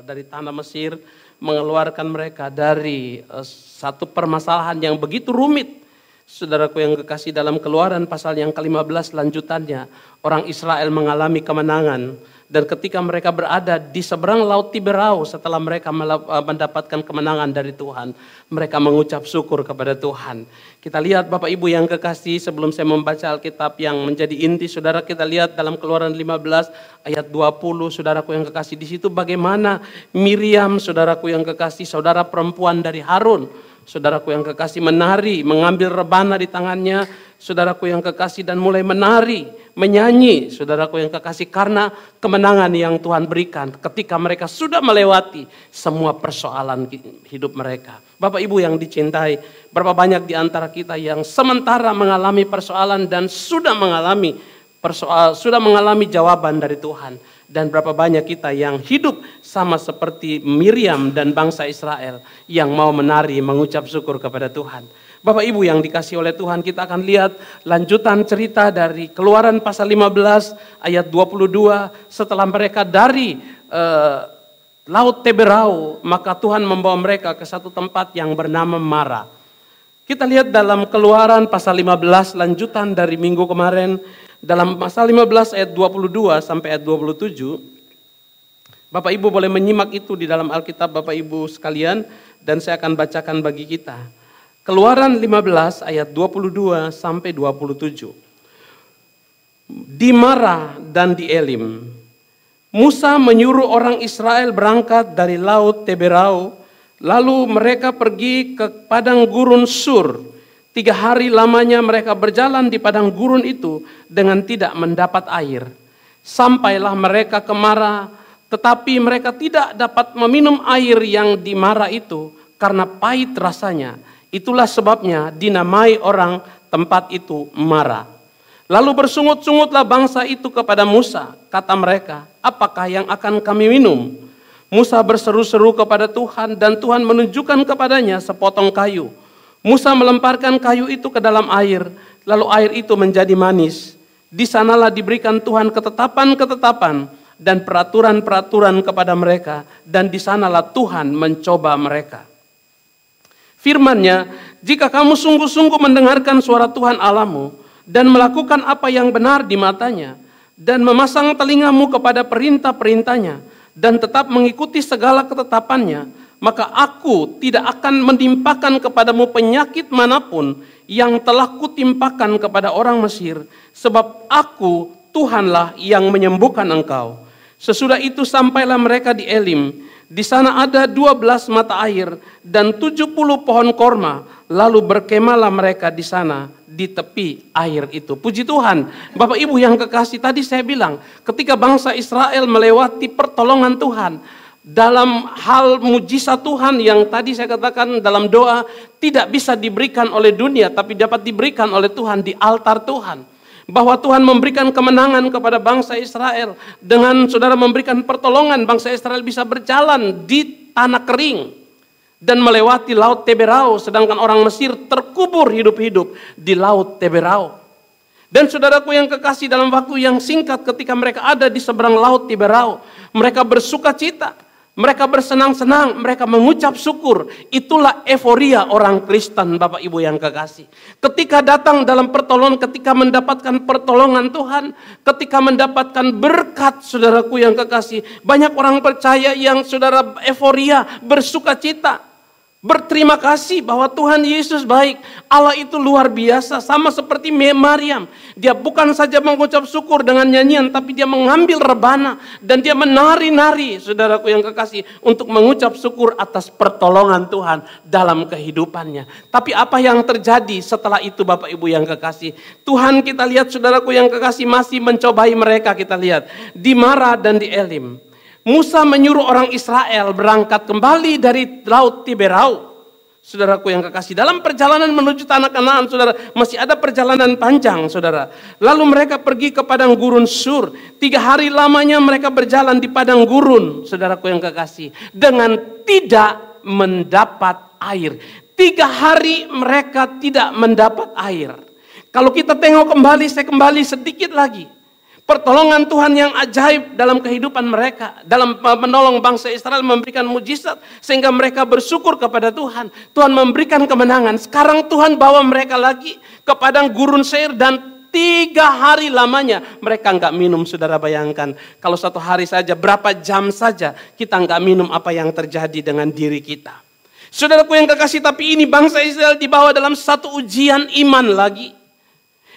dari tanah Mesir, mengeluarkan mereka dari satu permasalahan yang begitu rumit. Saudaraku yang kekasih, dalam Keluaran pasal yang ke-15 lanjutannya, orang Israel mengalami kemenangan. Dan ketika mereka berada di seberang Laut Tiberau, setelah mereka mendapatkan kemenangan dari Tuhan, mereka mengucap syukur kepada Tuhan. Kita lihat Bapak Ibu yang kekasih, sebelum saya membaca Alkitab yang menjadi inti, saudara, kita lihat dalam Keluaran 15 ayat 20, saudaraku yang kekasih, di situ bagaimana Miriam, saudaraku yang kekasih, saudara perempuan dari Harun, saudaraku yang kekasih, menari, mengambil rebana di tangannya, saudaraku yang kekasih, dan mulai menari, menyanyi, saudaraku yang kekasih, karena kemenangan yang Tuhan berikan ketika mereka sudah melewati semua persoalan hidup mereka. Bapak Ibu yang dicintai, berapa banyak di antara kita yang sementara mengalami persoalan dan sudah mengalami jawaban dari Tuhan. Dan berapa banyak kita yang hidup sama seperti Miriam dan bangsa Israel yang mau menari, mengucap syukur kepada Tuhan. Bapak Ibu yang dikasih oleh Tuhan, kita akan lihat lanjutan cerita dari Keluaran pasal 15 ayat 22. Setelah mereka dari Laut Tiberau, maka Tuhan membawa mereka ke satu tempat yang bernama Mara. Kita lihat dalam Keluaran pasal 15 lanjutan dari minggu kemarin. Dalam pasal 15 ayat 22 sampai ayat 27, Bapak Ibu boleh menyimak itu di dalam Alkitab Bapak Ibu sekalian, dan saya akan bacakan bagi kita. Keluaran 15 ayat 22 sampai 27. Di Mara dan di Elim, Musa menyuruh orang Israel berangkat dari Laut Tiberau, lalu mereka pergi ke padang gurun Sur. 3 hari lamanya mereka berjalan di padang gurun itu dengan tidak mendapat air. Sampailah mereka ke Mara, tetapi mereka tidak dapat meminum air yang di Mara itu karena pahit rasanya. Itulah sebabnya dinamai orang tempat itu Mara. Lalu bersungut-sungutlah bangsa itu kepada Musa. Kata mereka, apakah yang akan kami minum? Musa berseru-seru kepada Tuhan, dan Tuhan menunjukkan kepadanya sepotong kayu. Musa melemparkan kayu itu ke dalam air, lalu air itu menjadi manis. Di sanalah diberikan Tuhan ketetapan-ketetapan dan peraturan-peraturan kepada mereka, dan di sanalah Tuhan mencoba mereka. Firman-Nya, jika kamu sungguh-sungguh mendengarkan suara Tuhan Allahmu dan melakukan apa yang benar di matanya, dan memasang telingamu kepada perintah-perintahnya, dan tetap mengikuti segala ketetapannya, maka aku tidak akan menimpakan kepadamu penyakit manapun yang telah kutimpakan kepada orang Mesir, sebab aku Tuhanlah yang menyembuhkan engkau. Sesudah itu sampailah mereka di Elim. Di sana ada 12 mata air dan 70 pohon korma. Lalu berkemahlah mereka di sana di tepi air itu. Puji Tuhan. Bapak Ibu yang kekasih, tadi saya bilang ketika bangsa Israel melewati pertolongan Tuhan, dalam hal mujizat Tuhan yang tadi saya katakan dalam doa, tidak bisa diberikan oleh dunia, tapi dapat diberikan oleh Tuhan di altar Tuhan. Bahwa Tuhan memberikan kemenangan kepada bangsa Israel, dengan saudara memberikan pertolongan, bangsa Israel bisa berjalan di tanah kering dan melewati Laut Tiberau, sedangkan orang Mesir terkubur hidup-hidup di Laut Tiberau. Dan saudaraku yang kekasih, dalam waktu yang singkat ketika mereka ada di seberang Laut Tiberau, mereka bersuka cita. Mereka bersenang-senang, mereka mengucap syukur. Itulah euforia orang Kristen, Bapak Ibu yang kekasih. Ketika datang dalam pertolongan, ketika mendapatkan pertolongan Tuhan, ketika mendapatkan berkat, saudaraku yang kekasih, banyak orang percaya yang saudara euforia, bersuka cita, berterima kasih bahwa Tuhan Yesus baik, Allah itu luar biasa, sama seperti Maryam. Dia bukan saja mengucap syukur dengan nyanyian, tapi dia mengambil rebana dan dia menari-nari, saudaraku yang kekasih, untuk mengucap syukur atas pertolongan Tuhan dalam kehidupannya. Tapi apa yang terjadi setelah itu, Bapak Ibu yang kekasih? Tuhan, kita lihat saudaraku yang kekasih, masih mencobai mereka. Kita lihat di Mara dan di Elim. Musa menyuruh orang Israel berangkat kembali dari Laut Tiberau. Saudaraku yang kekasih, dalam perjalanan menuju tanah Kanaan, saudara, masih ada perjalanan panjang, saudara. Lalu mereka pergi ke padang gurun Sur. 3 hari lamanya mereka berjalan di padang gurun, saudaraku yang kekasih, dengan tidak mendapat air. 3 hari mereka tidak mendapat air. Kalau kita tengok kembali, saya kembali sedikit lagi. Pertolongan Tuhan yang ajaib dalam kehidupan mereka. Dalam menolong bangsa Israel, memberikan mujizat. Sehingga mereka bersyukur kepada Tuhan. Tuhan memberikan kemenangan. Sekarang Tuhan bawa mereka lagi ke padang gurun Seir. Dan 3 hari lamanya mereka nggak minum. Saudara bayangkan, kalau 1 hari saja, berapa jam saja kita nggak minum, apa yang terjadi dengan diri kita. Saudaraku yang kekasih, tapi ini bangsa Israel dibawa dalam satu ujian iman lagi.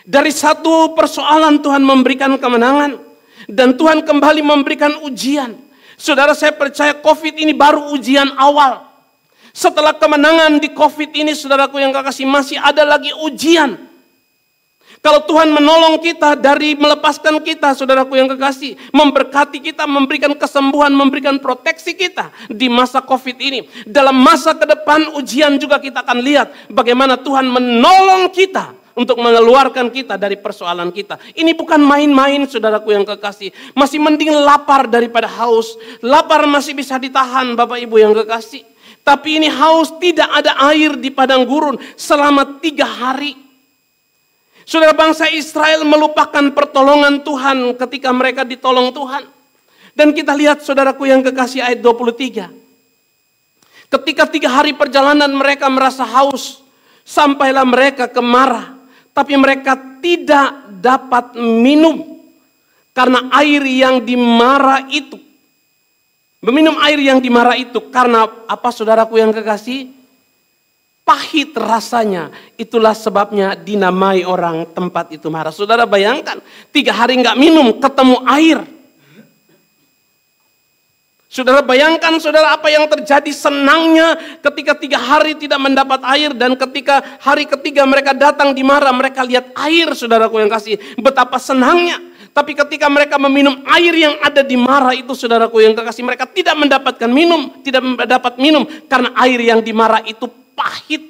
Dari satu persoalan Tuhan memberikan kemenangan. Dan Tuhan kembali memberikan ujian. Saudara, saya percaya COVID ini baru ujian awal. Setelah kemenangan di COVID ini, saudaraku yang kekasih, masih ada lagi ujian. Kalau Tuhan menolong kita dari melepaskan kita, saudaraku yang kekasih, memberkati kita, memberikan kesembuhan, memberikan proteksi kita di masa COVID ini. Dalam masa ke depan ujian juga kita akan lihat bagaimana Tuhan menolong kita untuk mengeluarkan kita dari persoalan kita. Ini bukan main-main, saudaraku yang kekasih. Masih mending lapar daripada haus. Lapar masih bisa ditahan, Bapak Ibu yang kekasih. Tapi ini haus, tidak ada air di padang gurun selama 3 hari. Saudara, bangsa Israel melupakan pertolongan Tuhan ketika mereka ditolong Tuhan. Dan kita lihat, saudaraku yang kekasih, ayat 23. Ketika 3 hari perjalanan mereka merasa haus, sampailah mereka ke Marah. Tapi mereka tidak dapat minum. Karena air yang di Marah itu. Meminum air yang di Marah itu. Karena apa, saudaraku yang kekasih? Pahit rasanya. Itulah sebabnya dinamai orang tempat itu Marah. Saudara bayangkan, 3 hari nggak minum, ketemu air. Saudara bayangkan, saudara, apa yang terjadi senangnya ketika 3 hari tidak mendapat air. Dan ketika hari ketiga mereka datang di Marah, mereka lihat air, saudaraku yang kasih. Betapa senangnya. Tapi ketika mereka meminum air yang ada di Marah itu, saudaraku yang kekasih, mereka tidak mendapatkan minum. Tidak mendapat minum karena air yang di Marah itu pahit.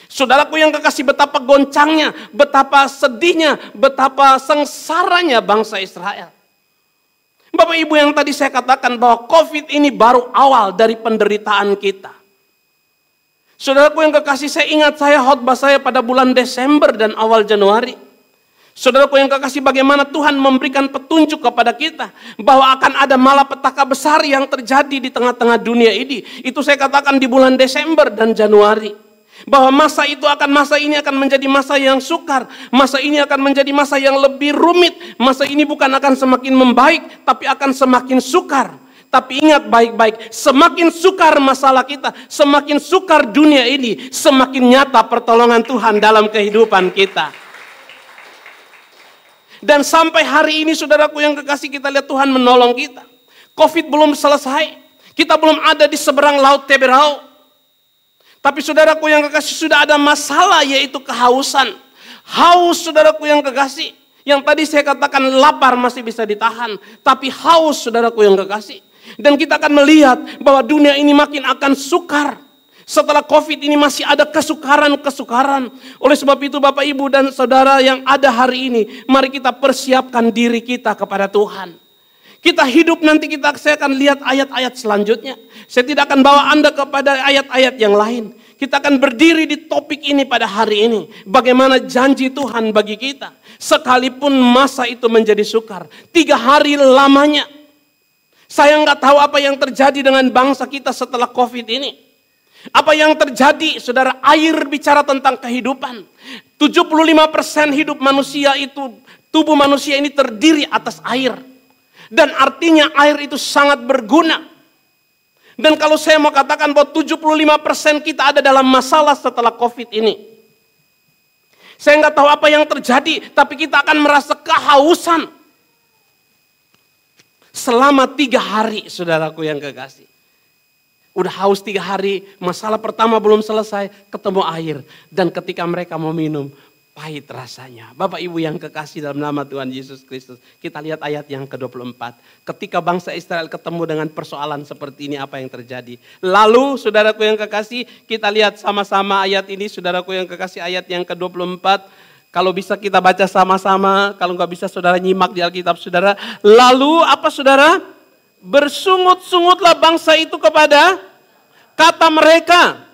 Saudaraku yang kekasih, betapa goncangnya, betapa sedihnya, betapa sengsaranya bangsa Israel. Bapak Ibu yang tadi saya katakan bahwa COVID ini baru awal dari penderitaan kita. Saudaraku yang kekasih, saya ingat khotbah saya pada bulan Desember dan awal Januari. Saudaraku yang kekasih, bagaimana Tuhan memberikan petunjuk kepada kita bahwa akan ada malapetaka besar yang terjadi di tengah-tengah dunia ini. Itu saya katakan di bulan Desember dan Januari. Bahwa masa ini akan menjadi masa yang sukar. Masa ini akan menjadi masa yang lebih rumit. Masa ini bukan akan semakin membaik, tapi akan semakin sukar. Tapi ingat baik-baik, semakin sukar masalah kita, semakin sukar dunia ini, semakin nyata pertolongan Tuhan dalam kehidupan kita. Dan sampai hari ini, saudaraku yang kekasih, kita lihat Tuhan menolong kita. COVID belum selesai. Kita belum ada di seberang laut Teberau. Tapi saudaraku yang kekasih, sudah ada masalah, yaitu kehausan. Haus, saudaraku yang kekasih. Yang tadi saya katakan lapar masih bisa ditahan. Tapi haus, saudaraku yang kekasih. Dan kita akan melihat bahwa dunia ini makin akan sukar. Setelah COVID ini masih ada kesukaran-kesukaran. Oleh sebab itu Bapak Ibu dan Saudara yang ada hari ini, mari kita persiapkan diri kita kepada Tuhan. Kita hidup nanti saya akan lihat ayat-ayat selanjutnya. Saya tidak akan bawa Anda kepada ayat-ayat yang lain. Kita akan berdiri di topik ini pada hari ini. Bagaimana janji Tuhan bagi kita. Sekalipun masa itu menjadi sukar. 3 hari lamanya. Saya nggak tahu apa yang terjadi dengan bangsa kita setelah COVID ini. Apa yang terjadi, saudara? Air bicara tentang kehidupan. 75% hidup manusia itu, tubuh manusia ini terdiri atas air. Dan artinya air itu sangat berguna. Dan kalau saya mau katakan bahwa 75% kita ada dalam masalah setelah COVID ini. Saya nggak tahu apa yang terjadi, tapi kita akan merasa kehausan. Selama 3 hari, saudaraku yang kekasih. Udah haus 3 hari, masalah pertama belum selesai, ketemu air. Dan ketika mereka mau minum, pahit rasanya. Bapak Ibu yang kekasih dalam nama Tuhan Yesus Kristus. Kita lihat ayat yang ke-24. Ketika bangsa Israel ketemu dengan persoalan seperti ini, apa yang terjadi. Lalu saudaraku yang kekasih, kita lihat sama-sama ayat ini. Saudaraku yang kekasih, ayat yang ke-24. Kalau bisa kita baca sama-sama. Kalau nggak bisa saudara nyimak di Alkitab saudara. Lalu apa saudara? Bersungut-sungutlah bangsa itu kepada kata mereka.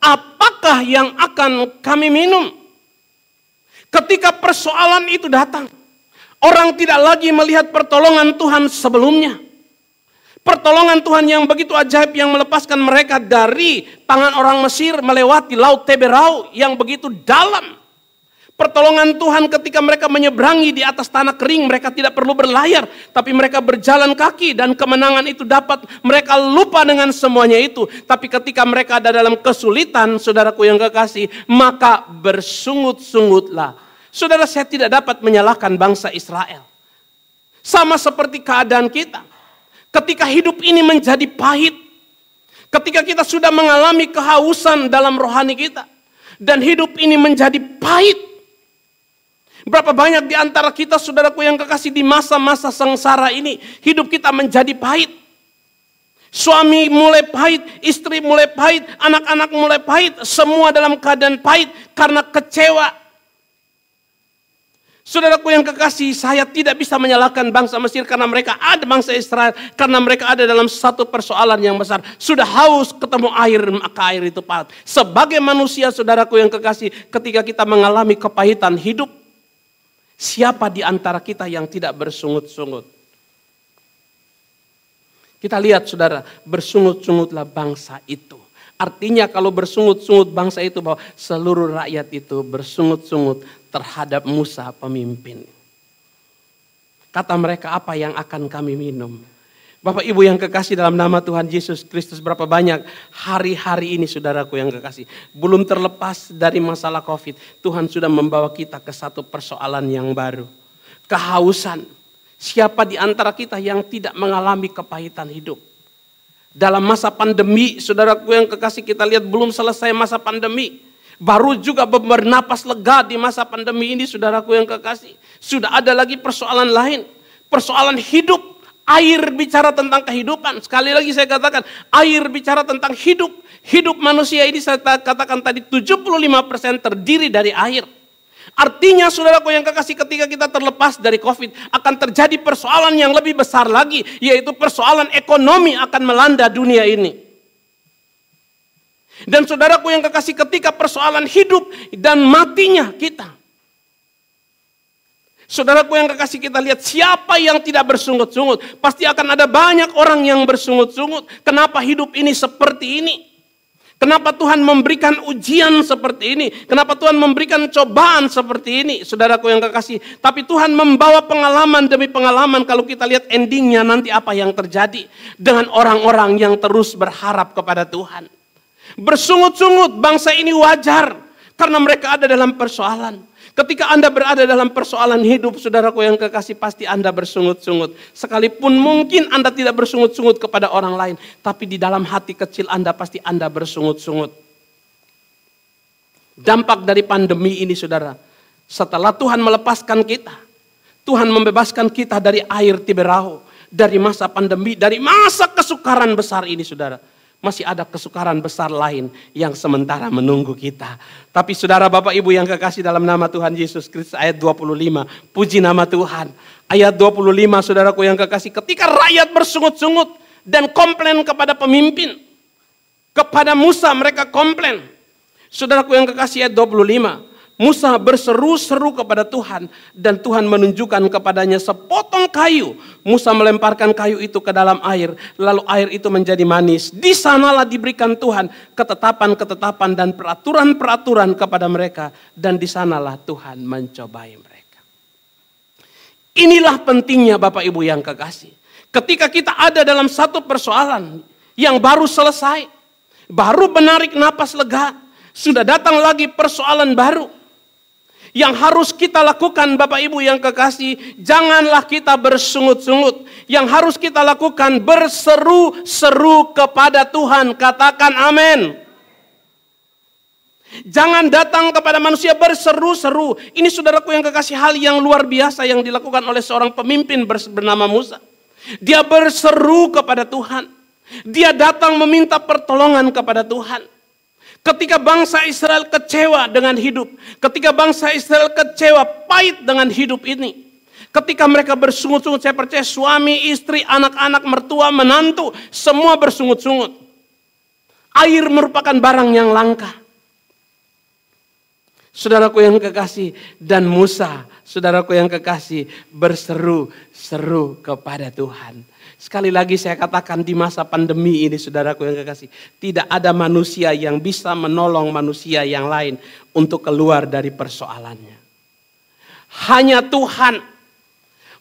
Apakah yang akan kami minum? Ketika persoalan itu datang, Orang tidak lagi melihat pertolongan Tuhan sebelumnya. Pertolongan Tuhan yang begitu ajaib yang melepaskan mereka dari tangan orang Mesir melewati Laut Teberau yang begitu dalam. Pertolongan Tuhan ketika mereka menyeberangi di atas tanah kering, mereka tidak perlu berlayar, tapi mereka berjalan kaki dan kemenangan itu dapat mereka lupa dengan semuanya itu. Tapi ketika mereka ada dalam kesulitan, saudaraku yang kekasih, maka bersungut-sungutlah. Saudara, saya tidak dapat menyalahkan bangsa Israel. Sama seperti keadaan kita. Ketika hidup ini menjadi pahit, ketika kita sudah mengalami kehausan dalam rohani kita, dan hidup ini menjadi pahit. Berapa banyak di antara kita, saudaraku yang kekasih, di masa-masa sengsara ini, hidup kita menjadi pahit. Suami mulai pahit, istri mulai pahit, anak-anak mulai pahit, semua dalam keadaan pahit karena kecewa. Saudaraku yang kekasih, saya tidak bisa menyalahkan bangsa Mesir karena mereka ada, bangsa Israel karena mereka ada dalam satu persoalan yang besar. Sudah haus ketemu air, maka air itu pahit. Sebagai manusia, saudaraku yang kekasih, ketika kita mengalami kepahitan hidup, siapa di antara kita yang tidak bersungut-sungut? Kita lihat, saudara, bersungut-sungutlah bangsa itu. Artinya kalau bersungut-sungut bangsa itu, bahwa seluruh rakyat itu bersungut-sungut terhadap Musa pemimpin. Kata mereka, apa yang akan kami minum? Bapak Ibu yang kekasih dalam nama Tuhan Yesus Kristus, berapa banyak hari-hari ini, saudaraku yang kekasih, belum terlepas dari masalah COVID, Tuhan sudah membawa kita ke satu persoalan yang baru. Kehausan. Siapa di antara kita yang tidak mengalami kepahitan hidup? Dalam masa pandemi, saudaraku yang kekasih, kita lihat belum selesai masa pandemi. Baru juga bernapas lega di masa pandemi ini, saudaraku yang kekasih. Sudah ada lagi persoalan lain. Persoalan hidup. Air bicara tentang kehidupan. Sekali lagi saya katakan, air bicara tentang hidup. Hidup manusia ini saya katakan tadi 75% terdiri dari air. Artinya, saudaraku yang kekasih, ketika kita terlepas dari COVID, akan terjadi persoalan yang lebih besar lagi, yaitu persoalan ekonomi akan melanda dunia ini. Dan saudaraku yang kekasih, ketika persoalan hidup dan matinya kita, saudaraku yang kekasih, kita lihat siapa yang tidak bersungut-sungut. Pasti akan ada banyak orang yang bersungut-sungut. Kenapa hidup ini seperti ini? Kenapa Tuhan memberikan ujian seperti ini? Kenapa Tuhan memberikan cobaan seperti ini? Saudaraku yang kekasih, tapi Tuhan membawa pengalaman demi pengalaman. Kalau kita lihat endingnya nanti apa yang terjadi dengan orang-orang yang terus berharap kepada Tuhan. Bersungut-sungut bangsa ini wajar karena mereka ada dalam persoalan. Ketika Anda berada dalam persoalan hidup, saudaraku yang kekasih, pasti Anda bersungut-sungut. Sekalipun mungkin Anda tidak bersungut-sungut kepada orang lain, tapi di dalam hati kecil Anda pasti Anda bersungut-sungut. Dampak dari pandemi ini, saudara, setelah Tuhan melepaskan kita, Tuhan membebaskan kita dari air Teberau, dari masa pandemi, dari masa kesukaran besar ini, saudara. Masih ada kesukaran besar lain yang sementara menunggu kita. Tapi saudara, Bapak Ibu yang kekasih dalam nama Tuhan Yesus Kristus, ayat 25. Puji nama Tuhan. Ayat 25, saudaraku yang kekasih. Ketika rakyat bersungut-sungut dan komplain kepada pemimpin. Kepada Musa mereka komplain. Saudaraku yang kekasih, ayat 25. Musa berseru-seru kepada Tuhan dan Tuhan menunjukkan kepadanya sepotong kayu. Musa melemparkan kayu itu ke dalam air, lalu air itu menjadi manis. Di sanalah diberikan Tuhan ketetapan-ketetapan dan peraturan-peraturan kepada mereka, dan di sanalah Tuhan mencobai mereka. Inilah pentingnya Bapak Ibu yang kekasih. Ketika kita ada dalam satu persoalan yang baru selesai, baru menarik napas lega, sudah datang lagi persoalan baru. Yang harus kita lakukan, Bapak Ibu yang kekasih, janganlah kita bersungut-sungut. Yang harus kita lakukan, berseru-seru kepada Tuhan. Katakan amin. Jangan datang kepada manusia berseru-seru. Ini saudaraku yang kekasih, hal yang luar biasa yang dilakukan oleh seorang pemimpin bernama Musa. Dia berseru kepada Tuhan. Dia datang meminta pertolongan kepada Tuhan. Ketika bangsa Israel kecewa dengan hidup, ketika bangsa Israel kecewa pahit dengan hidup ini, ketika mereka bersungut-sungut, saya percaya suami, istri, anak-anak, mertua, menantu, semua bersungut-sungut. Air merupakan barang yang langka. Saudaraku yang kekasih, dan Musa, saudaraku yang kekasih, berseru-seru kepada Tuhan. Sekali lagi saya katakan di masa pandemi ini, saudaraku yang kekasih, tidak ada manusia yang bisa menolong manusia yang lain untuk keluar dari persoalannya. Hanya Tuhan.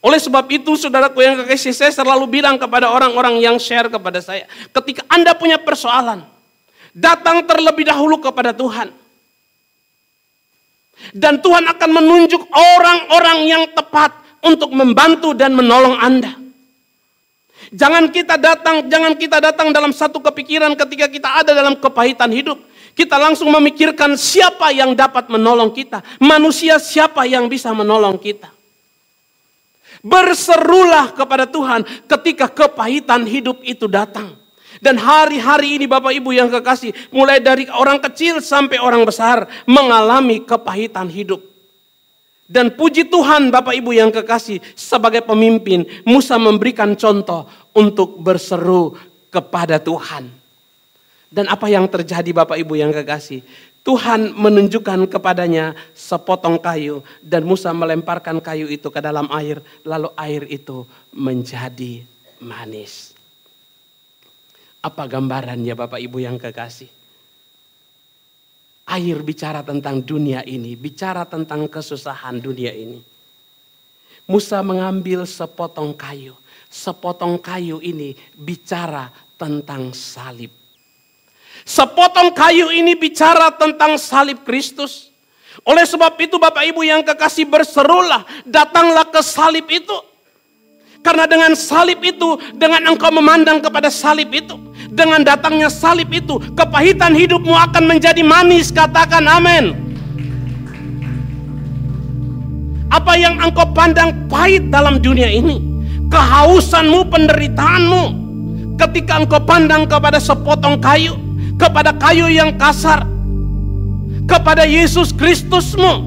Oleh sebab itu, saudaraku yang kekasih, saya selalu bilang kepada orang-orang yang share kepada saya, ketika Anda punya persoalan, datang terlebih dahulu kepada Tuhan. Dan Tuhan akan menunjuk orang-orang yang tepat untuk membantu dan menolong Anda. Jangan kita datang dalam satu kepikiran ketika kita ada dalam kepahitan hidup. Kita langsung memikirkan siapa yang dapat menolong kita. Manusia siapa yang bisa menolong kita. Berserulah kepada Tuhan ketika kepahitan hidup itu datang. Dan hari-hari ini Bapak Ibu yang kekasih, mulai dari orang kecil sampai orang besar mengalami kepahitan hidup. Dan puji Tuhan Bapak Ibu yang kekasih, sebagai pemimpin Musa memberikan contoh untuk berseru kepada Tuhan. Dan apa yang terjadi Bapak Ibu yang kekasih? Tuhan menunjukkan kepadanya sepotong kayu dan Musa melemparkan kayu itu ke dalam air, lalu air itu menjadi manis. Apa gambarannya Bapak Ibu yang kekasih? Air bicara tentang dunia ini, bicara tentang kesusahan dunia ini. Musa mengambil sepotong kayu. Sepotong kayu ini bicara tentang salib. Sepotong kayu ini bicara tentang salib Kristus. Oleh sebab itu Bapak Ibu yang kekasih, berserulah, datanglah ke salib itu. Karena dengan salib itu, dengan engkau memandang kepada salib itu, dengan datangnya salib itu, kepahitan hidupmu akan menjadi manis. Katakan amin. Apa yang engkau pandang pahit dalam dunia ini, kehausanmu, penderitaanmu, ketika engkau pandang kepada sepotong kayu, kepada kayu yang kasar, kepada Yesus Kristusmu,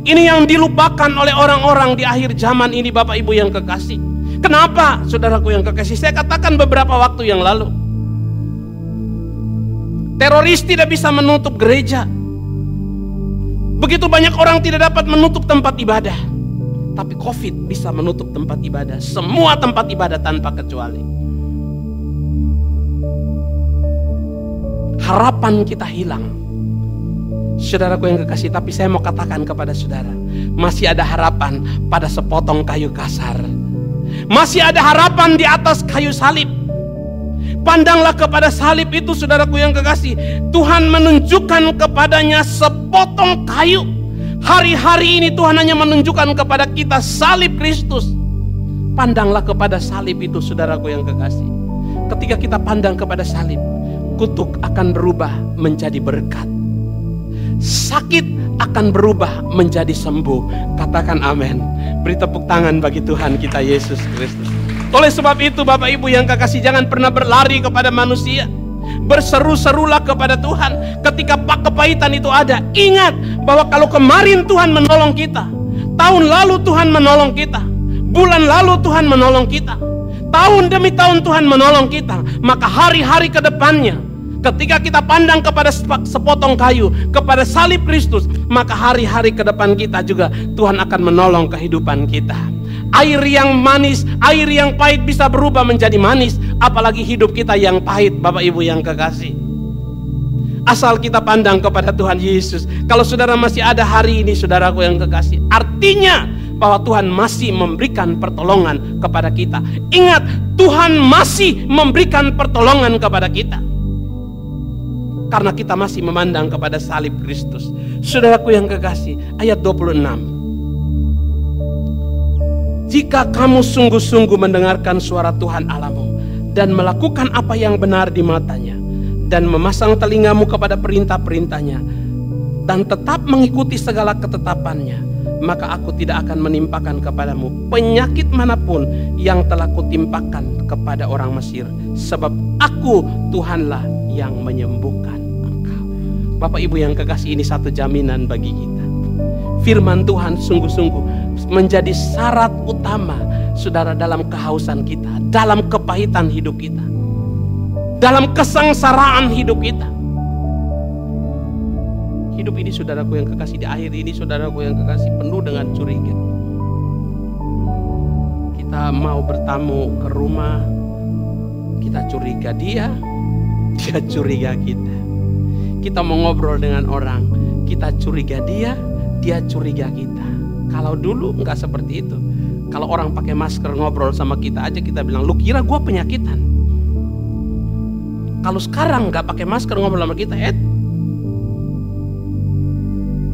ini yang dilupakan oleh orang-orang di akhir zaman ini Bapak Ibu yang kekasih. Kenapa saudaraku yang kekasih? Saya katakan beberapa waktu yang lalu, teroris tidak bisa menutup gereja. Begitu banyak orang tidak dapat menutup tempat ibadah. Tapi COVID bisa menutup tempat ibadah. Semua tempat ibadah tanpa kecuali. Harapan kita hilang. Saudaraku yang kekasih, tapi saya mau katakan kepada saudara, masih ada harapan pada sepotong kayu kasar. Masih ada harapan di atas kayu salib. Pandanglah kepada salib itu saudaraku yang kekasih. Tuhan menunjukkan kepadanya sepotong kayu. Hari-hari ini Tuhan hanya menunjukkan kepada kita salib Kristus. Pandanglah kepada salib itu saudaraku yang kekasih. Ketika kita pandang kepada salib, kutuk akan berubah menjadi berkat. Sakit akan berubah menjadi sembuh. Katakan amin. Beri tepuk tangan bagi Tuhan kita Yesus Kristus. Oleh sebab itu Bapak Ibu yang kekasih, jangan pernah berlari kepada manusia. Berseru-serulah kepada Tuhan. Ketika kepahitan itu ada, ingat bahwa kalau kemarin Tuhan menolong kita, tahun lalu Tuhan menolong kita, bulan lalu Tuhan menolong kita, tahun demi tahun Tuhan menolong kita, maka hari-hari ke depannya, ketika kita pandang kepada sepotong kayu, kepada salib Kristus, maka hari-hari ke depan kita juga Tuhan akan menolong kehidupan kita. Air yang manis, air yang pahit bisa berubah menjadi manis. Apalagi hidup kita yang pahit Bapak Ibu yang kekasih. Asal kita pandang kepada Tuhan Yesus. Kalau saudara masih ada hari ini saudaraku yang kekasih, artinya bahwa Tuhan masih memberikan pertolongan kepada kita. Ingat, Tuhan masih memberikan pertolongan kepada kita. Karena kita masih memandang kepada salib Kristus. Saudaraku yang kekasih, ayat 26. Jika kamu sungguh-sungguh mendengarkan suara Tuhan Allahmu dan melakukan apa yang benar di matanya dan memasang telingamu kepada perintah-perintahnya dan tetap mengikuti segala ketetapannya, maka aku tidak akan menimpakan kepadamu penyakit manapun yang telah kutimpakan kepada orang Mesir, sebab aku Tuhanlah yang menyembuhkan engkau. Bapak Ibu yang kekasih, ini satu jaminan bagi kita. Firman Tuhan sungguh-sungguh menjadi syarat utama saudara dalam kehausan kita, dalam kepahitan hidup kita, dalam kesengsaraan hidup kita. Hidup ini saudaraku yang kekasih, di akhir ini saudaraku yang kekasih, penuh dengan curiga. Kita mau bertamu ke rumah, kita curiga dia curiga kita. Kita mau ngobrol dengan orang, kita curiga dia curiga kita. Kalau dulu enggak seperti itu. Kalau orang pakai masker ngobrol sama kita aja, kita bilang, lu kira gua penyakitan. Kalau sekarang enggak pakai masker ngobrol sama kita,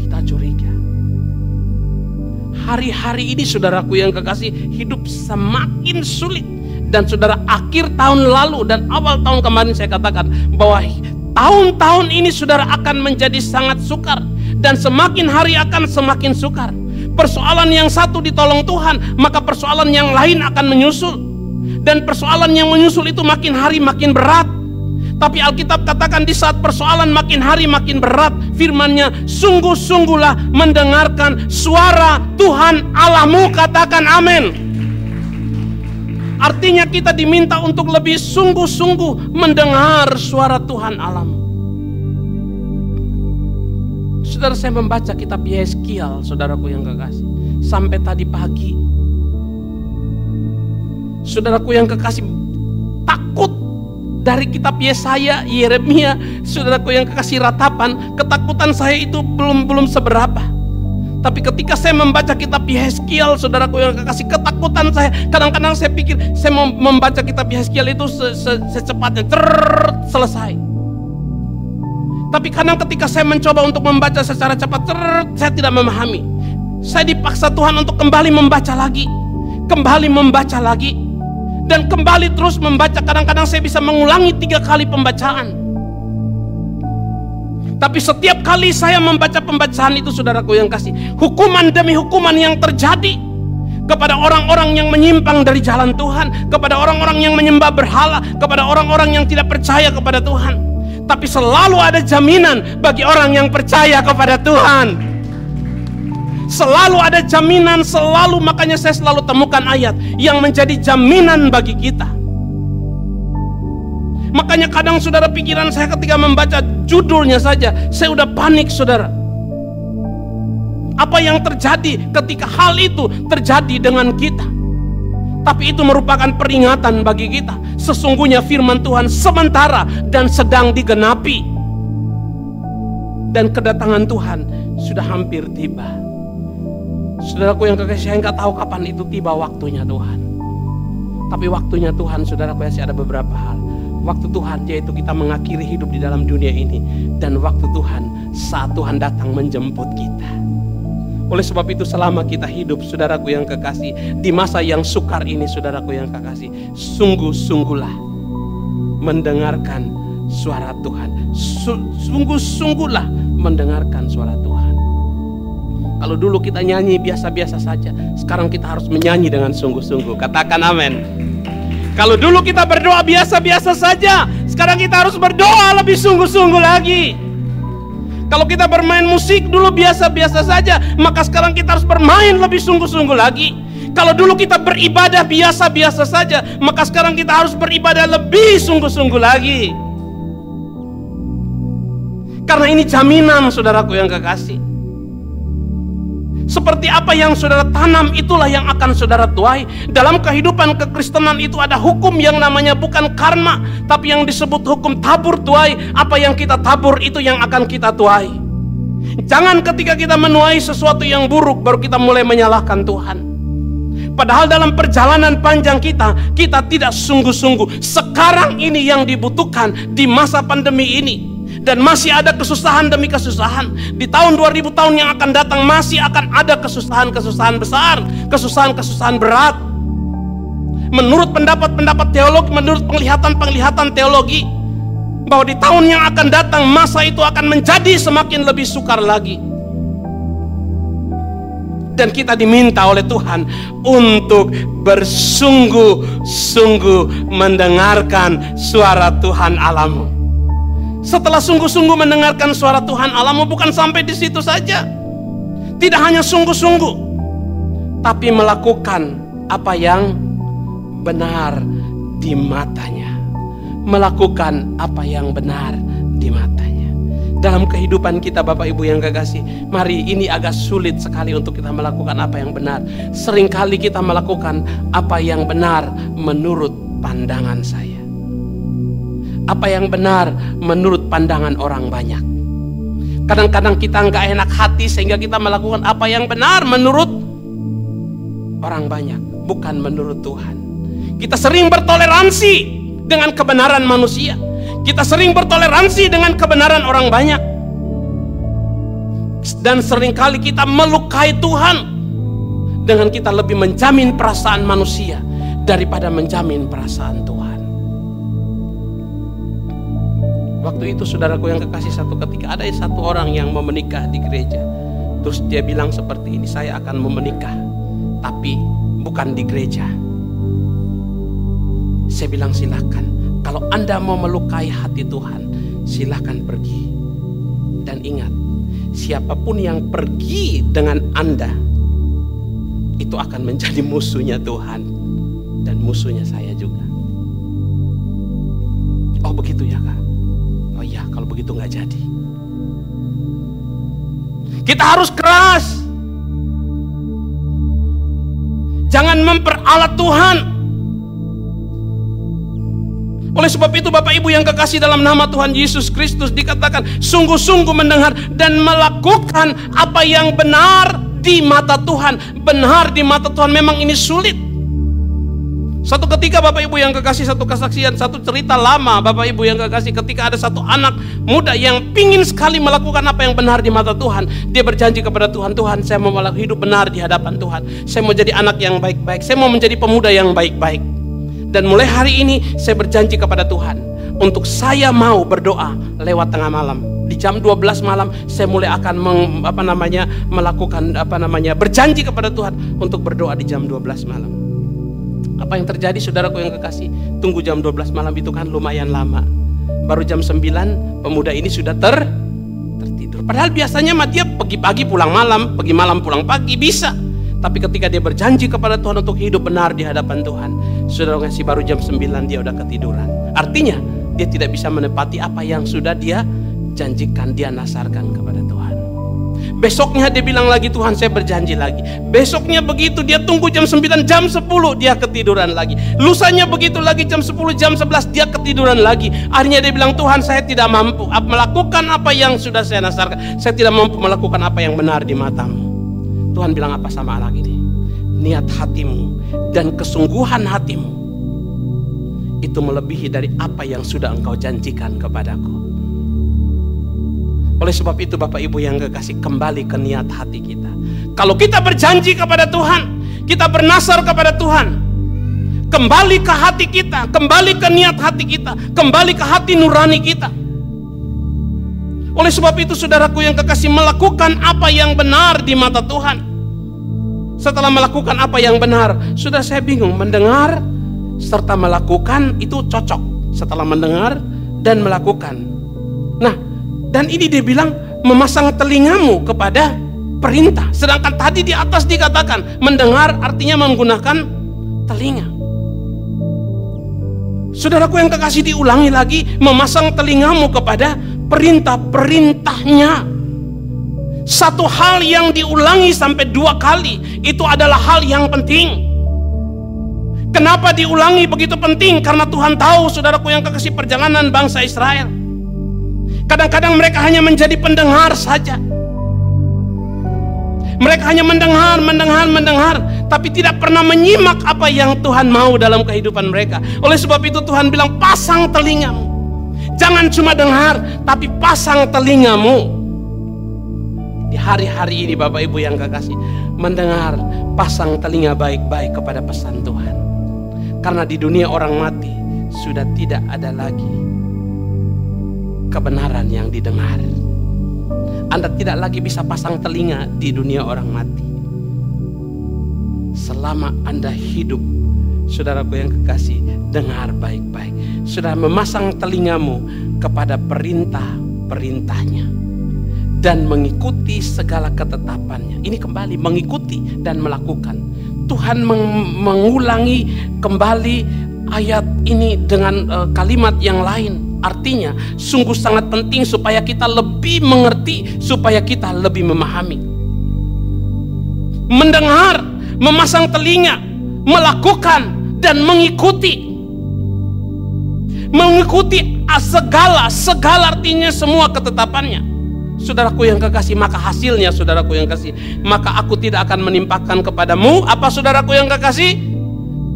kita curiga. Hari-hari ini saudaraku yang kekasih, hidup semakin sulit. Dan saudara, akhir tahun lalu dan awal tahun kemarin saya katakan bahwa tahun-tahun ini saudara akan menjadi sangat sukar. Dan semakin hari akan semakin sukar. Persoalan yang satu ditolong Tuhan, maka persoalan yang lain akan menyusul. Dan persoalan yang menyusul itu makin hari makin berat. Tapi Alkitab katakan di saat persoalan makin hari makin berat, firman-Nya, sungguh-sungguhlah mendengarkan suara Tuhan Allahmu. Katakan amin. Artinya kita diminta untuk lebih sungguh-sungguh mendengar suara Tuhan Allahmu. Saudara, saya membaca kitab Yeskiel, saudaraku yang kekasih, sampai tadi pagi. Saudaraku yang kekasih, takut dari kitab Yesaya, Yeremia, saudaraku yang kekasih, ratapan, ketakutan saya itu belum seberapa. Tapi ketika saya membaca kitab Yeskiel, saudaraku yang kekasih, ketakutan saya, kadang-kadang saya pikir saya mau membaca kitab Yeskiel itu secepatnya selesai. Tapi kadang ketika saya mencoba untuk membaca secara cepat, saya tidak memahami. Saya dipaksa Tuhan untuk kembali membaca lagi, dan kembali terus membaca. Kadang-kadang saya bisa mengulangi 3 kali pembacaan. Tapi setiap kali saya membaca pembacaan itu, saudaraku yang kasih, hukuman demi hukuman yang terjadi kepada orang-orang yang menyimpang dari jalan Tuhan, kepada orang-orang yang menyembah berhala, kepada orang-orang yang tidak percaya kepada Tuhan. Tapi selalu ada jaminan bagi orang yang percaya kepada Tuhan. Selalu ada jaminan, makanya saya selalu temukan ayat yang menjadi jaminan bagi kita. Makanya kadang saudara, pikiran saya ketika membaca judulnya saja, saya udah panik saudara. Apa yang terjadi ketika hal itu terjadi dengan kita? Tapi itu merupakan peringatan bagi kita. Sesungguhnya firman Tuhan sementara dan sedang digenapi. Dan kedatangan Tuhan sudah hampir tiba. Saudaraku yang kekasih, saya nggak tahu kapan itu tiba waktunya Tuhan. Tapi waktunya Tuhan, saudaraku, masih ada beberapa hal. Waktu Tuhan yaitu kita mengakhiri hidup di dalam dunia ini. Dan waktu Tuhan saat Tuhan datang menjemput kita. Oleh sebab itu selama kita hidup, saudaraku yang kekasih, di masa yang sukar ini, saudaraku yang kekasih, sungguh-sungguhlah mendengarkan suara Tuhan. Sungguh-sungguhlah mendengarkan suara Tuhan. Kalau dulu kita nyanyi biasa-biasa saja, sekarang kita harus menyanyi dengan sungguh-sungguh. Katakan amin. Kalau dulu kita berdoa biasa-biasa saja, sekarang kita harus berdoa lebih sungguh-sungguh lagi. Kalau kita bermain musik dulu biasa-biasa saja, maka sekarang kita harus bermain lebih sungguh-sungguh lagi. Kalau dulu kita beribadah biasa-biasa saja, maka sekarang kita harus beribadah lebih sungguh-sungguh lagi. Karena ini jaminan, saudaraku yang kekasih. Seperti apa yang saudara tanam, itulah yang akan saudara tuai. Dalam kehidupan kekristenan itu ada hukum yang namanya bukan karma, tapi yang disebut hukum tabur tuai. Apa yang kita tabur itu yang akan kita tuai. Jangan ketika kita menuai sesuatu yang buruk baru kita mulai menyalahkan Tuhan. Padahal dalam perjalanan panjang kita tidak sungguh-sungguh. Sekarang ini yang dibutuhkan di masa pandemi ini. Dan masih ada kesusahan demi kesusahan. Di tahun 2000 tahun yang akan datang masih akan ada kesusahan-kesusahan besar, kesusahan-kesusahan berat. Menurut pendapat-pendapat teologi, menurut penglihatan-penglihatan teologi, bahwa di tahun yang akan datang masa itu akan menjadi semakin lebih sukar lagi. Dan kita diminta oleh Tuhan untuk bersungguh-sungguh mendengarkan suara Tuhan Allahmu. Setelah sungguh-sungguh mendengarkan suara Tuhan Allahmu, bukan sampai di situ saja. Tidak hanya sungguh-sungguh, tapi melakukan apa yang benar di matanya. Melakukan apa yang benar di matanya. Dalam kehidupan kita Bapak Ibu yang kekasih, mari, ini agak sulit sekali untuk kita melakukan apa yang benar. Seringkali kita melakukan apa yang benar menurut pandangan saya, apa yang benar menurut pandangan orang banyak. Kadang-kadang kita nggak enak hati sehingga kita melakukan apa yang benar menurut orang banyak, bukan menurut Tuhan. Kita sering bertoleransi dengan kebenaran manusia. Kita sering bertoleransi dengan kebenaran orang banyak. Dan seringkali kita melukai Tuhan dengan kita lebih menjamin perasaan manusia daripada menjamin perasaan Tuhan. Waktu itu saudaraku yang kekasih, satu ketika ada satu orang yang mau menikah di gereja. Terus dia bilang seperti ini, saya akan mau menikah, tapi bukan di gereja. Saya bilang silakan. Kalau Anda mau melukai hati Tuhan, silakan pergi. Dan ingat, siapapun yang pergi dengan Anda, itu akan menjadi musuhnya Tuhan dan musuhnya saya juga. Oh begitu ya Kak? Oh iya, kalau begitu nggak jadi. Kita harus keras. Jangan memperalat Tuhan. Oleh sebab itu Bapak Ibu yang kekasih, dalam nama Tuhan Yesus Kristus dikatakan sungguh-sungguh mendengar dan melakukan apa yang benar di mata Tuhan. Benar di mata Tuhan memang ini sulit. Satu ketika Bapak Ibu yang kekasih, satu kesaksian, satu cerita lama Bapak Ibu yang kekasih, ketika ada satu anak muda yang pingin sekali melakukan apa yang benar di mata Tuhan. Dia berjanji kepada Tuhan, Tuhan saya mau hidup benar di hadapan Tuhan. Saya mau jadi anak yang baik-baik. Saya mau menjadi pemuda yang baik-baik. Dan mulai hari ini saya berjanji kepada Tuhan untuk saya mau berdoa lewat tengah malam. Di jam 12 malam saya mulai akan melakukan berjanji kepada Tuhan untuk berdoa di jam 12 malam. Apa yang terjadi saudaraku yang kekasih? Tunggu jam 12 malam itu kan lumayan lama. Baru jam 9 pemuda ini sudah tertidur. Padahal biasanya dia pergi pagi pulang malam, pergi malam pulang pagi, bisa. Tapi ketika dia berjanji kepada Tuhan untuk hidup benar di hadapan Tuhan, saudara kasih, baru jam 9 dia udah ketiduran. Artinya dia tidak bisa menepati apa yang sudah dia janjikan, dia nasarkan kepada Tuhan. Besoknya dia bilang lagi, Tuhan saya berjanji lagi. Besoknya begitu, dia tunggu jam 9, jam 10 dia ketiduran lagi. Lusanya begitu lagi, jam 10, jam 11 dia ketiduran lagi. Akhirnya dia bilang, Tuhan saya tidak mampu melakukan apa yang sudah saya nasarkan. Saya tidak mampu melakukan apa yang benar di matamu. Tuhan bilang apa sama anak ini? Niat hatimu dan kesungguhan hatimu itu melebihi dari apa yang sudah engkau janjikan kepadaku. Oleh sebab itu Bapak Ibu yang kekasih, kembali ke niat hati kita. Kalau kita berjanji kepada Tuhan, kita bernasar kepada Tuhan, kembali ke hati kita, kembali ke niat hati kita, kembali ke hati nurani kita. Oleh sebab itu saudaraku yang kekasih, melakukan apa yang benar di mata Tuhan. Setelah melakukan apa yang benar, sudah saya bingung, mendengar serta melakukan itu cocok. Setelah mendengar dan melakukan. Nah, dan ini dia bilang memasang telingamu kepada perintah. Sedangkan tadi di atas dikatakan mendengar artinya menggunakan telinga. Saudaraku yang kekasih, diulangi lagi, memasang telingamu kepada perintah-perintahnya. Satu hal yang diulangi sampai 2 kali itu adalah hal yang penting. Kenapa diulangi begitu penting? Karena Tuhan tahu saudaraku yang kekasih, perjalanan bangsa Israel. Kadang-kadang mereka hanya menjadi pendengar saja. Mereka hanya mendengar, tapi tidak pernah menyimak apa yang Tuhan mau dalam kehidupan mereka. Oleh sebab itu Tuhan bilang, pasang telingamu. Jangan cuma dengar, tapi pasang telingamu. Di hari-hari ini Bapak Ibu yang kekasih, mendengar, pasang telinga baik-baik kepada pesan Tuhan. Karena di dunia orang mati sudah tidak ada lagi kebenaran yang didengar. Anda tidak lagi bisa pasang telinga di dunia orang mati. Selama Anda hidup, saudaraku yang kekasih, dengar baik-baik. Sudah memasang telingamu kepada perintah-perintahnya dan mengikuti segala ketetapannya. Ini kembali mengikuti dan melakukan. Tuhan mengulangi kembali ayat ini dengan kalimat yang lain. Artinya sungguh sangat penting supaya kita lebih mengerti, supaya kita lebih memahami. Mendengar, memasang telinga, melakukan dan mengikuti. Mengikuti segala artinya semua ketetapannya. Saudaraku yang kekasih, maka hasilnya saudaraku yang kasih, maka aku tidak akan menimpakan kepadamu apa saudaraku yang kekasih?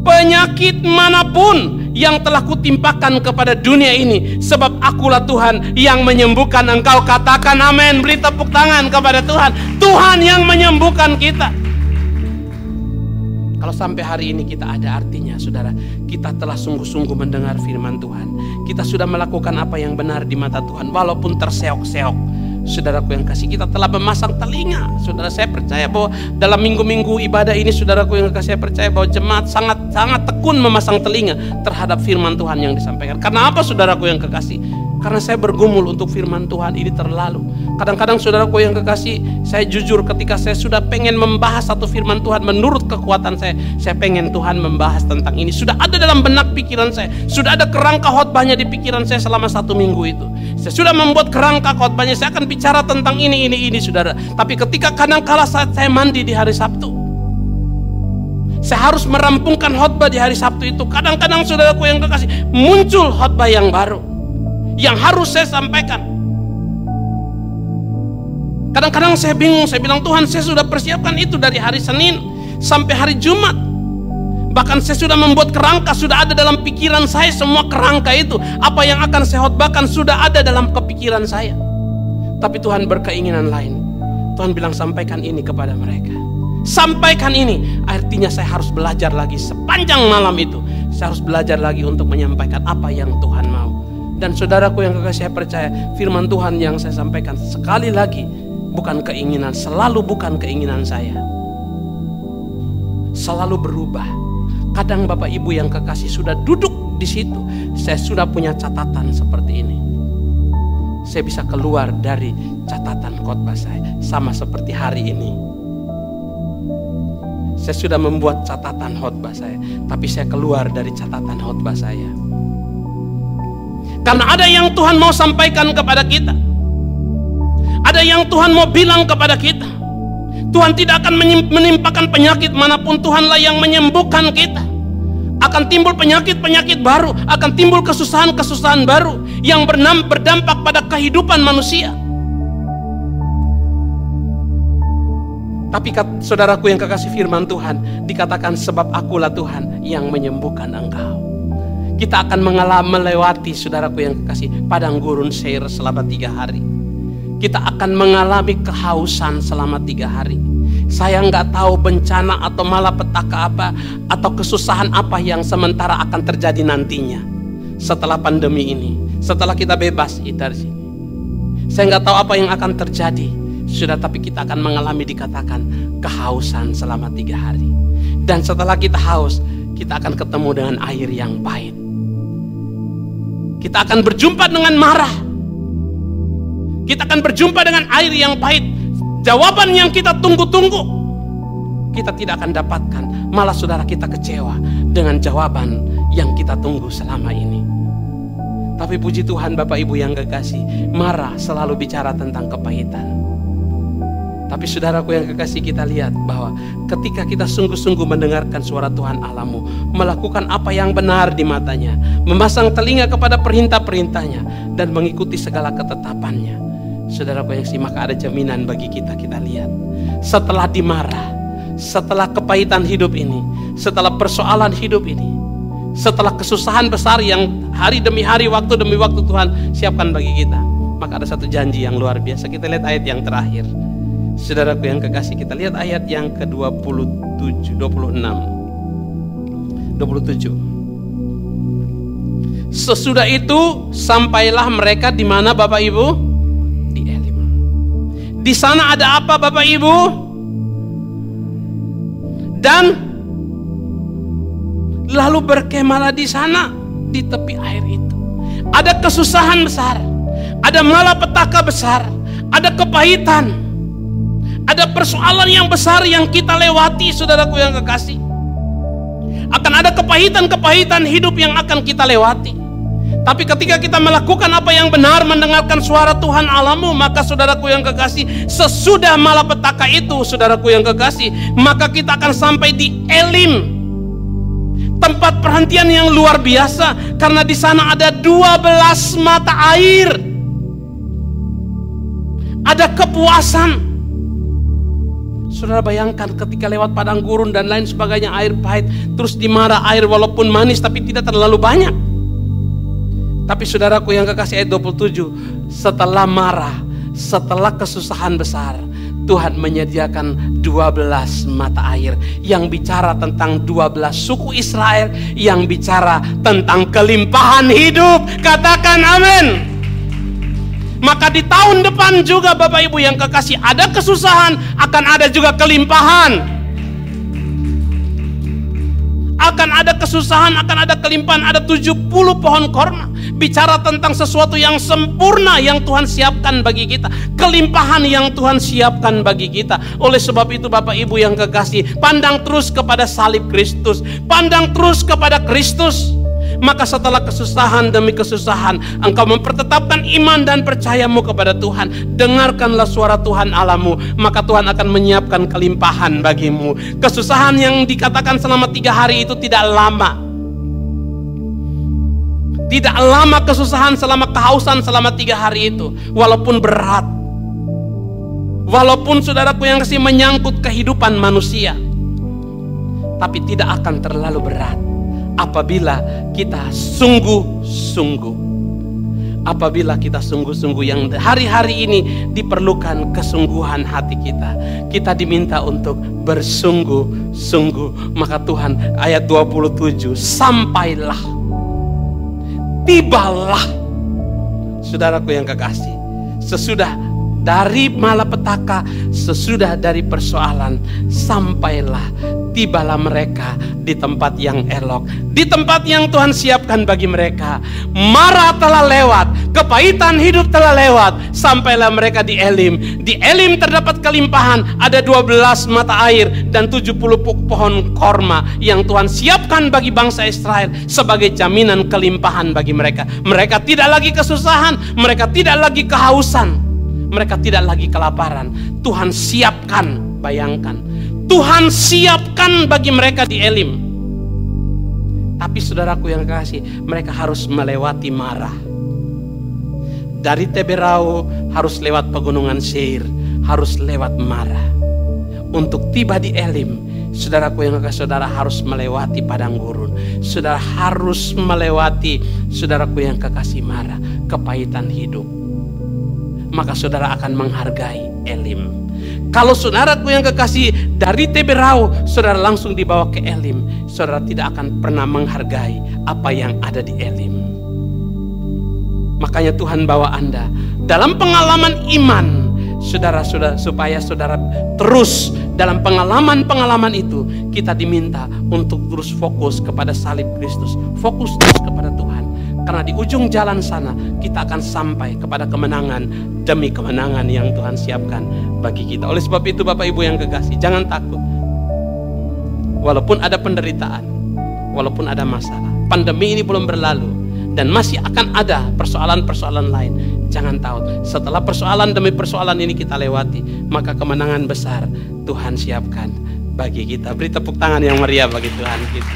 Penyakit manapun yang telah kutimpakan kepada dunia ini, sebab akulah Tuhan yang menyembuhkan engkau. Katakan amin, beri tepuk tangan kepada Tuhan. Tuhan yang menyembuhkan kita. Kalau sampai hari ini kita ada, artinya saudara, kita telah sungguh-sungguh mendengar firman Tuhan. Kita sudah melakukan apa yang benar di mata Tuhan, walaupun terseok-seok. Saudaraku yang kasih, kita telah memasang telinga. Saudara, saya percaya bahwa dalam minggu-minggu ibadah ini, saudaraku yang kasih, saya percaya bahwa jemaat sangat tekun memasang telinga terhadap firman Tuhan yang disampaikan. Karena apa saudaraku yang kekasih? Karena saya bergumul untuk firman Tuhan ini terlalu. Kadang-kadang saudaraku yang kekasih, saya jujur ketika saya sudah pengen membahas satu firman Tuhan menurut kekuatan saya pengen Tuhan membahas tentang ini. Sudah ada dalam benak pikiran saya, sudah ada kerangka khotbahnya di pikiran saya selama 1 minggu itu. Saya sudah membuat kerangka khotbahnya, saya akan bicara tentang ini saudara. Tapi ketika kadang-kala saat saya mandi di hari Sabtu, saya harus merampungkan khotbah di hari Sabtu itu. Kadang-kadang saudaraku yang kekasih, muncul khotbah yang baru yang harus saya sampaikan. Kadang-kadang saya bingung, saya bilang Tuhan, saya sudah persiapkan itu dari hari Senin sampai hari Jumat. Bahkan saya sudah membuat kerangka, sudah ada dalam pikiran saya semua kerangka itu. Apa yang akan saya khotbahkan sudah ada dalam kepikiran saya. Tapi Tuhan berkeinginan lain. Tuhan bilang sampaikan ini kepada mereka. Sampaikan ini, artinya saya harus belajar lagi sepanjang malam itu. Saya harus belajar lagi untuk menyampaikan apa yang Tuhan mau. Dan saudaraku yang kekasih, saya percaya firman Tuhan yang saya sampaikan sekali lagi bukan keinginan, selalu bukan keinginan saya. Selalu berubah. Kadang Bapak Ibu yang kekasih sudah duduk di situ, saya sudah punya catatan seperti ini. Saya bisa keluar dari catatan khotbah saya, sama seperti hari ini. Saya sudah membuat catatan khotbah saya, tapi saya keluar dari catatan khotbah saya. Karena ada yang Tuhan mau sampaikan kepada kita. Ada yang Tuhan mau bilang kepada kita. Tuhan tidak akan menimpakan penyakit manapun, Tuhanlah yang menyembuhkan kita. Akan timbul penyakit-penyakit baru, akan timbul kesusahan-kesusahan baru yang berdampak pada kehidupan manusia. Tapi saudaraku yang kekasih firman Tuhan, dikatakan sebab akulah Tuhan yang menyembuhkan engkau. Kita akan melewati saudaraku yang kekasih padang gurun Seir selama 3 hari. Kita akan mengalami kehausan selama 3 hari. Saya nggak tahu bencana atau malapetaka apa atau kesusahan apa yang sementara akan terjadi nantinya setelah pandemi ini, setelah kita bebas dari sini. Saya nggak tahu apa yang akan terjadi, sudah, tapi kita akan mengalami dikatakan kehausan selama 3 hari. Dan setelah kita haus, kita akan ketemu dengan air yang pahit. Kita akan berjumpa dengan marah. Kita akan berjumpa dengan air yang pahit. Jawaban yang kita tunggu-tunggu, kita tidak akan dapatkan. Malah saudara, kita kecewa dengan jawaban yang kita tunggu selama ini. Tapi puji Tuhan Bapak Ibu yang kekasih, marah selalu bicara tentang kepahitan. Tapi saudaraku yang kekasih, kita lihat bahwa ketika kita sungguh-sungguh mendengarkan suara Tuhan Allahmu, melakukan apa yang benar di matanya, memasang telinga kepada perintah-perintahnya, dan mengikuti segala ketetapannya, saudaraku yang maka ada jaminan bagi kita. Kita lihat setelah dimarah, setelah kepahitan hidup ini, setelah persoalan hidup ini, setelah kesusahan besar yang hari demi hari, waktu demi waktu Tuhan siapkan bagi kita, maka ada satu janji yang luar biasa. Kita lihat ayat yang terakhir. Saudaraku yang kekasih, kita lihat ayat yang ke-27, 27. Sesudah itu sampailah mereka di mana Bapak Ibu? Di Elim. Di sana ada apa Bapak Ibu? Dan lalu berkemahlah di sana di tepi air itu. Ada kesusahan besar, ada malapetaka besar, ada kepahitan. Ada persoalan yang besar yang kita lewati, saudaraku yang kekasih. Akan ada kepahitan-kepahitan hidup yang akan kita lewati. Tapi ketika kita melakukan apa yang benar, mendengarkan suara Tuhan Allahmu, maka saudaraku yang kekasih, sesudah malapetaka itu, saudaraku yang kekasih, maka kita akan sampai di Elim. Tempat perhentian yang luar biasa, karena di sana ada 12 mata air. Ada kepuasan. Saudara bayangkan ketika lewat padang gurun dan lain sebagainya, air pahit, terus di Mara air walaupun manis tapi tidak terlalu banyak. Tapi saudaraku yang kekasih, ayat 27, setelah Mara, setelah kesusahan besar, Tuhan menyediakan 12 mata air yang bicara tentang 12 suku Israel, yang bicara tentang kelimpahan hidup. Katakan amin. Maka di tahun depan juga Bapak Ibu yang kekasih, ada kesusahan, akan ada juga kelimpahan. Akan ada kesusahan, akan ada kelimpahan. Ada 70 pohon korma, bicara tentang sesuatu yang sempurna yang Tuhan siapkan bagi kita, kelimpahan yang Tuhan siapkan bagi kita. Oleh sebab itu Bapak Ibu yang kekasih, pandang terus kepada salib Kristus, pandang terus kepada Kristus. Maka setelah kesusahan demi kesusahan, engkau mempertetapkan iman dan percayamu kepada Tuhan. Dengarkanlah suara Tuhan Allahmu, maka Tuhan akan menyiapkan kelimpahan bagimu. Kesusahan yang dikatakan selama 3 hari itu tidak lama. Tidak lama kesusahan selama kehausan selama 3 hari itu. Walaupun berat, walaupun saudaraku yang kasih menyangkut kehidupan manusia, tapi tidak akan terlalu berat apabila kita sungguh-sungguh. Apabila kita sungguh-sungguh, yang hari-hari ini diperlukan kesungguhan hati kita. Kita diminta untuk bersungguh-sungguh. Maka Tuhan, ayat 27, sampailah, tibalah. Saudaraku yang kekasih, sesudah dari malapetaka, sesudah dari persoalan, sampailah, tibalah mereka di tempat yang elok, di tempat yang Tuhan siapkan bagi mereka. Mara telah lewat, kepahitan hidup telah lewat, sampailah mereka di Elim. Di Elim terdapat kelimpahan, ada 12 mata air dan 70 pohon korma yang Tuhan siapkan bagi bangsa Israel sebagai jaminan kelimpahan bagi mereka. Mereka tidak lagi kesusahan, mereka tidak lagi kehausan, mereka tidak lagi kelaparan. Tuhan siapkan, bayangkan, Tuhan siapkan bagi mereka di Elim. Tapi saudaraku yang kasih, mereka harus melewati Mara. Dari Teberau harus lewat pegunungan Seir, harus lewat Mara. Untuk tiba di Elim, saudaraku yang kasih, saudara harus melewati padang gurun. Saudara harus melewati, saudaraku yang kekasih, Mara, kepahitan hidup. Maka saudara akan menghargai Elim. Kalau saudaraku yang kekasih, dari Teberau saudara langsung dibawa ke Elim, saudara tidak akan pernah menghargai apa yang ada di Elim. Makanya Tuhan bawa Anda dalam pengalaman iman, saudara, supaya saudara terus dalam pengalaman-pengalaman itu. Kita diminta untuk terus fokus kepada salib Kristus, fokus terus kepada Tuhan. Karena di ujung jalan sana kita akan sampai kepada kemenangan demi kemenangan yang Tuhan siapkan bagi kita. Oleh sebab itu Bapak Ibu yang kekasih, jangan takut. Walaupun ada penderitaan, walaupun ada masalah, pandemi ini belum berlalu dan masih akan ada persoalan-persoalan lain. Jangan takut. Setelah persoalan demi persoalan ini kita lewati, maka kemenangan besar Tuhan siapkan bagi kita. Beri tepuk tangan yang meriah bagi Tuhan kita.